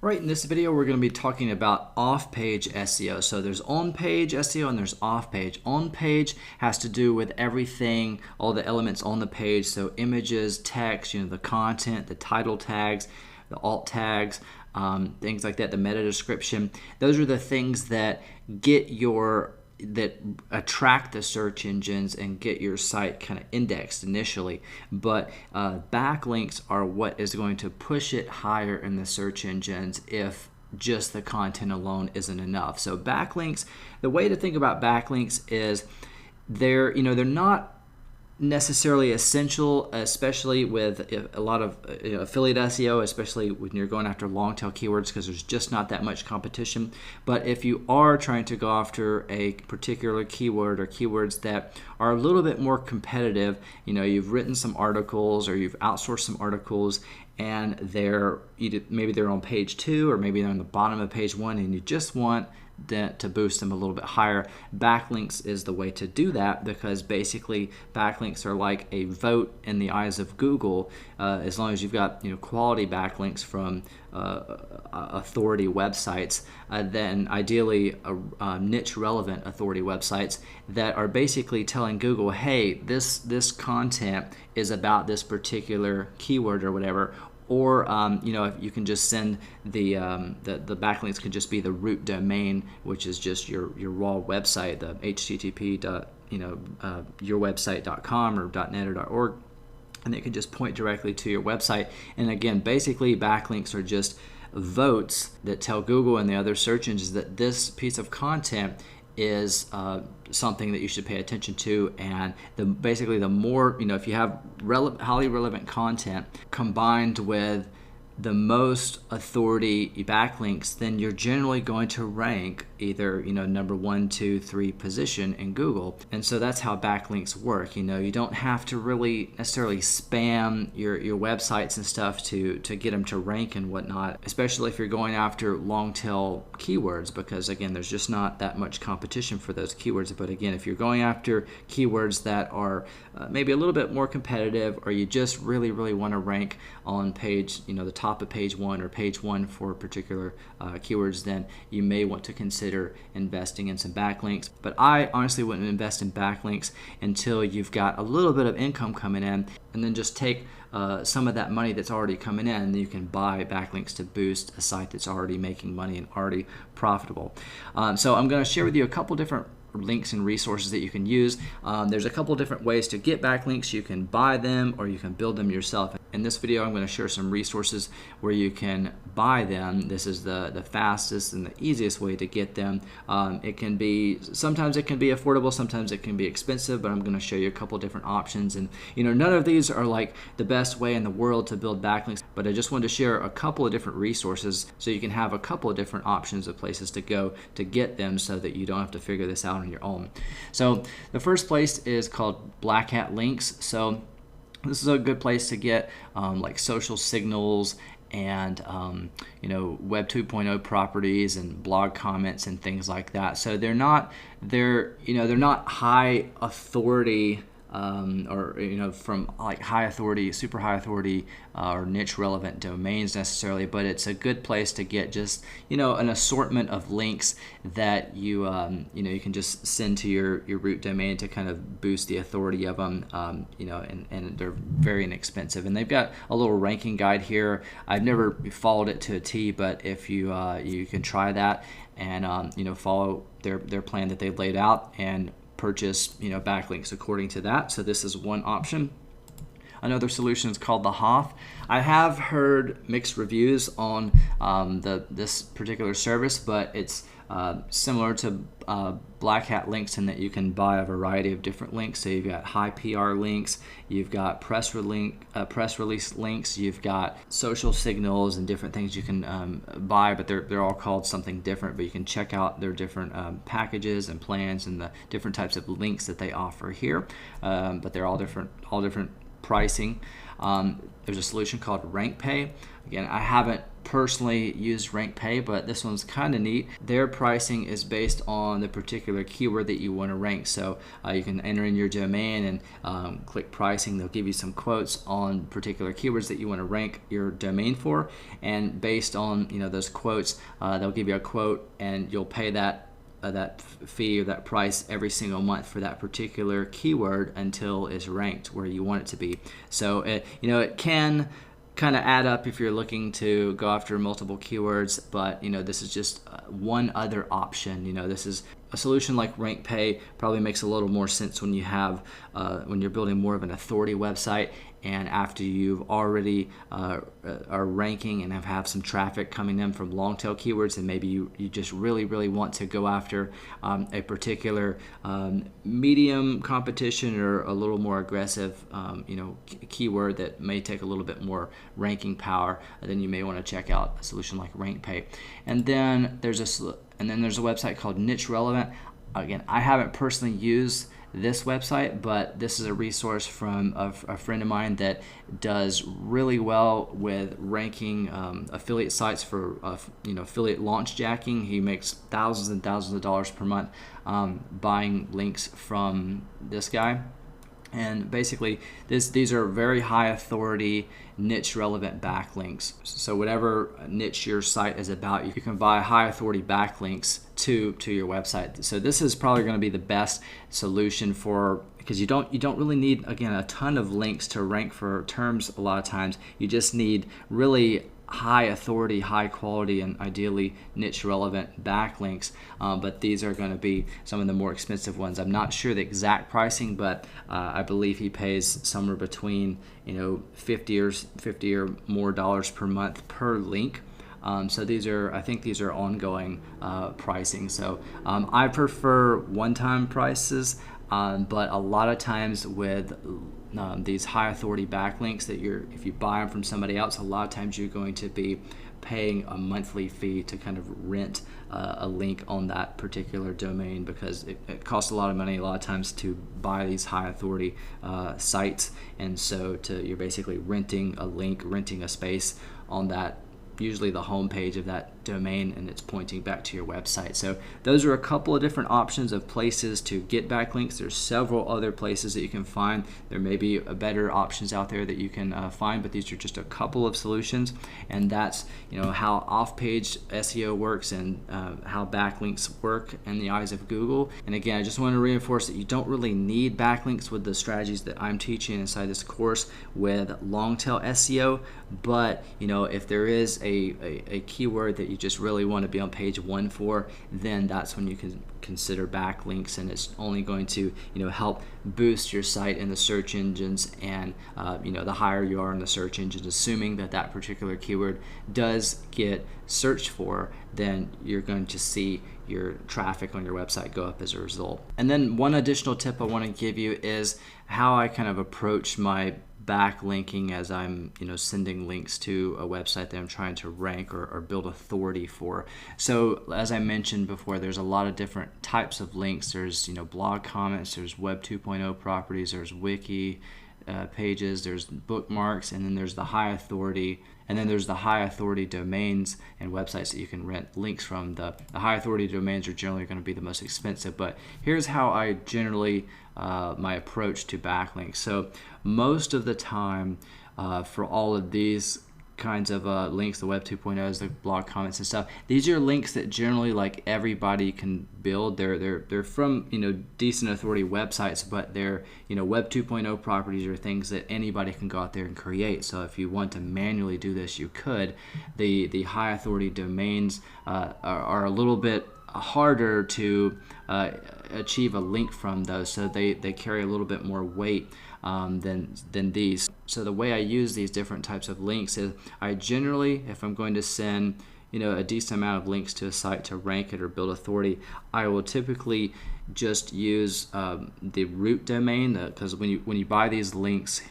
Right, in this video we're going to be talking about off-page SEO. So there's on-page SEO and there's off-page. On-page has to do with everything, all the elements on the page, so images, text, the content, the title tags, the alt tags, things like that, the meta description. Those are the things that that attract the search engines and get your site kind of indexed initially, but backlinks are what is going to push it higher in the search engines if just the content alone isn't enough. So backlinks, the way to think about backlinks is they're not necessarily essential, especially with a lot of affiliate SEO, especially when you're going after long tail keywords, because there's just not that much competition. But if you are trying to go after a particular keyword or keywords that are a little bit more competitive, you've written some articles or you've outsourced some articles and maybe they're on page 2 or maybe they're on the bottom of page 1 and you just want to boost them a little bit higher. Backlinks is the way to do that, because basically backlinks are like a vote in the eyes of Google. As long as you've got quality backlinks from authority websites, then ideally niche relevant authority websites that are basically telling Google, hey, this content is about this particular keyword or whatever. Or if you can just send the backlinks can just be the root domain, which is just your raw website, the http yourwebsite.com or .net or .org, and it can just point directly to your website. And again, basically backlinks are just votes that tell Google and the other search engines that this piece of content is something that you should pay attention to. And basically the more, if you have highly relevant content combined with the most authority backlinks, then you're generally going to rank either number 1, 2, 3 position in Google. And so that's how backlinks work. You don't have to really necessarily spam your websites and stuff to get them to rank and whatnot, especially if you're going after long tail keywords, because again, there's just not that much competition for those keywords. But again, if you're going after keywords that are maybe a little bit more competitive, or you just really want to rank on page, the top of page 1 or page 1 for particular keywords, then you may want to consider investing in some backlinks. But I honestly wouldn't invest in backlinks until you've got a little bit of income coming in, and then just take some of that money that's already coming in, and you can buy backlinks to boost a site that's already making money and already profitable. So I'm going to share with you a couple different links and resources that you can use. There's a couple different ways to get backlinks. You can buy them or you can build them yourself. In this video, I'm going to share some resources where you can buy them. This is the fastest and the easiest way to get them. Sometimes it can be affordable, sometimes it can be expensive, but I'm going to show you a couple different options. And none of these are like the best way in the world to build backlinks, but I just wanted to share a couple of different resources so you can have a couple of different options of places to go to get them, so that you don't have to figure this out on your own. So the first place is called Black Hat Links. So this is a good place to get like social signals and Web 2.0 properties and blog comments and things like that. So they're not high authority or from like high authority, super high authority or niche relevant domains necessarily, but it's a good place to get just an assortment of links that you can just send to your root domain to kind of boost the authority of them. And they're very inexpensive, and they've got a little ranking guide here. I've never followed it to a T, but if you can try that and follow their plan that they've laid out and purchase backlinks according to that. So this is one option. Another solution is called the Hoth. I have heard mixed reviews on this particular service, but it's similar to Black Hat Links in that you can buy a variety of different links. So you've got high PR links, you've got press release links, you've got social signals and different things you can buy, but they're all called something different. But you can check out their different packages and plans and the different types of links that they offer here. But they're all different pricing. There's a solution called RankPay. Again, I haven't personally use RankPay, but this one's kind of neat. Their pricing is based on the particular keyword that you want to rank. So you can enter in your domain and click pricing. They'll give you some quotes on particular keywords that you want to rank your domain for, and based on those quotes, they'll give you a quote, and you'll pay that fee or that price every single month for that particular keyword until it's ranked where you want it to be. So it can kind of add up if you're looking to go after multiple keywords, but this is just one other option. This is a solution like RankPay probably makes a little more sense when you have when you're building more of an authority website, and after you've already are ranking and have some traffic coming in from long tail keywords, and maybe you just really want to go after a particular medium competition or a little more aggressive keyword that may take a little bit more ranking power, then you may want to check out a solution like RankPay. And then there's a website called Niche Relevant. Again, I haven't personally used this website, but this is a resource from a friend of mine that does really well with ranking affiliate sites for affiliate launch jacking. He makes thousands and thousands of dollars per month buying links from this guy. And basically, these are very high authority, niche relevant backlinks. So whatever niche your site is about, you can buy high authority backlinks to your website. So this is probably going to be the best solution because you don't really need, again, a ton of links to rank for terms. A lot of times you just need really high authority, high quality, and ideally niche relevant backlinks, but these are going to be some of the more expensive ones. I'm not sure the exact pricing, but I believe he pays somewhere between $50 or more dollars per month per link. So I think these are ongoing pricing. So I prefer one-time prices, but a lot of times with these high authority backlinks if you buy them from somebody else, a lot of times you're going to be paying a monthly fee to kind of rent a link on that particular domain, because it costs a lot of money a lot of times to buy these high authority sites, and so you're basically renting a link, renting a space on that, usually the home page of that domain, and it's pointing back to your website. So those are a couple of different options of places to get backlinks. There's several other places that you can find. There may be better options out there that you can find, but these are just a couple of solutions, and that's how off-page SEO works and how backlinks work in the eyes of Google. And again, I just want to reinforce that you don't really need backlinks with the strategies that I'm teaching inside this course with long-tail SEO, but if there is a keyword that you just really want to be on page 1 for, then that's when you can consider backlinks, and it's only going to help boost your site in the search engines, and the higher you are in the search engines, assuming that particular keyword does get searched for, then you're going to see your traffic on your website go up as a result. And then one additional tip I want to give you is how I kind of approach my backlinking as I'm sending links to a website that I'm trying to rank or build authority for. So as I mentioned before, there's a lot of different types of links. There's blog comments, there's Web 2.0 properties, there's wiki pages, there's bookmarks, and then there's the high authority domains and websites that you can rent links from. The high authority domains are generally going to be the most expensive, but here's how I generally my approach to backlinks. So most of the time for all of these kinds of links, the Web 2.0s, the blog comments and stuff, these are links that generally everybody can build. They're from decent authority websites, but they're Web 2.0 properties are things that anybody can go out there and create. So if you want to manually do this, you could. The high authority domains are a little bit harder to achieve a link from those, so they carry a little bit more weight than these. So the way I use these different types of links is I generally, if I'm going to send a decent amount of links to a site to rank it or build authority, I will typically just use the root domain, because when you buy these links,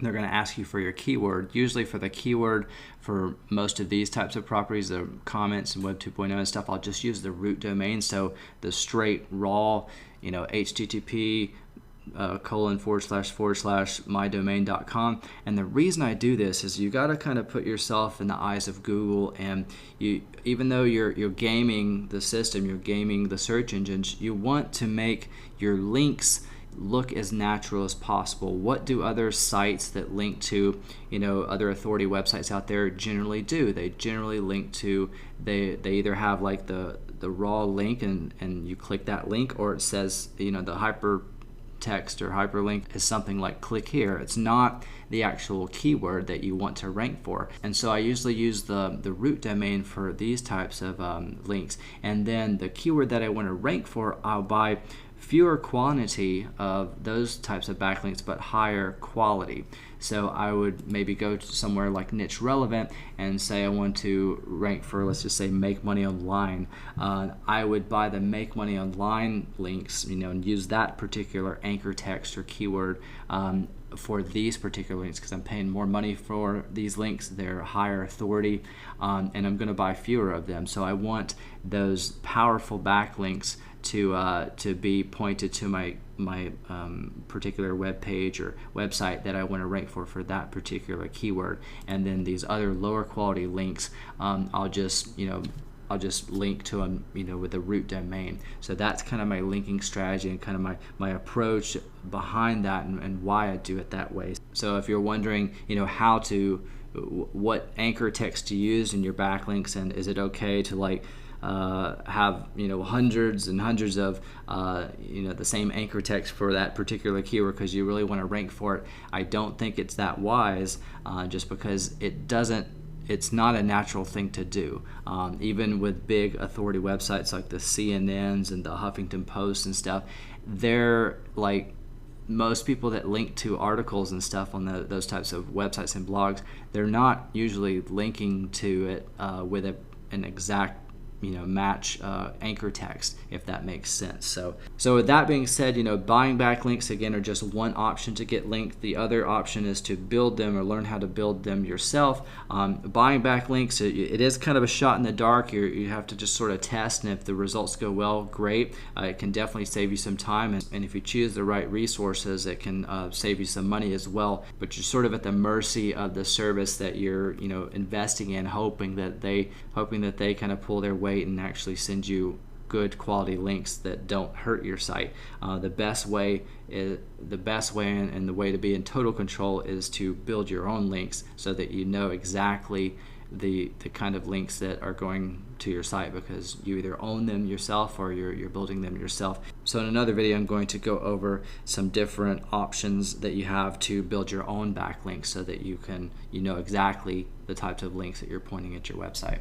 they're going to ask you for your keyword. Usually for the keyword for most of these types of properties, the comments and Web 2.0 and stuff, I'll just use the root domain. So the straight raw HTTP //mydomain.com. And the reason I do this is you got to kind of put yourself in the eyes of Google, and you, even though you're gaming the system, you're gaming the search engines, you want to make your links look as natural as possible. What do other sites that link to, other authority websites out there generally do? They generally link to, they either have like the raw link and you click that link, or it says, the hypertext or hyperlink is something like click here. It's not the actual keyword that you want to rank for. And so I usually use the root domain for these types of links. And then the keyword that I want to rank for, I'll buy fewer quantity of those types of backlinks but higher quality. So I would maybe go to somewhere like niche relevant and say I want to rank for, let's just say, make money online. I would buy the make money online links, and use that particular anchor text or keyword for these particular links, because I'm paying more money for these links. They're higher authority, and I'm going to buy fewer of them. So I want those powerful backlinks to be pointed to my particular web page or website that I want to rank for that particular keyword. And then these other lower quality links, I'll just link to them, with the root domain. So that's kind of my linking strategy and kind of my approach behind that, and why I do it that way. So if you're wondering, what anchor text to use in your backlinks, and is it okay to have hundreds and hundreds of the same anchor text for that particular keyword because you really want to rank for it, I don't think it's that wise, just because it's not a natural thing to do. Even with big authority websites like the CNNs and the Huffington Post and stuff, they're like, most people that link to articles and stuff on those types of websites and blogs, they're not usually linking to it with an exact match anchor text, if that makes sense. So with that being said, buying backlinks again are just one option to get linked. The other option is to build them or learn how to build them yourself. Buying backlinks, it is kind of a shot in the dark. You have to just sort of test, and if the results go well, great. It can definitely save you some time, and if you choose the right resources, it can save you some money as well. But you're sort of at the mercy of the service that you're investing in, hoping that they kind of pull their weight and actually send you good quality links that don't hurt your site. The best way and the way to be in total control is to build your own links, so that you know exactly the kind of links that are going to your site, because you either own them yourself or you're building them yourself. So in another video, I'm going to go over some different options that you have to build your own backlinks, so that you know exactly the types of links that you're pointing at your website.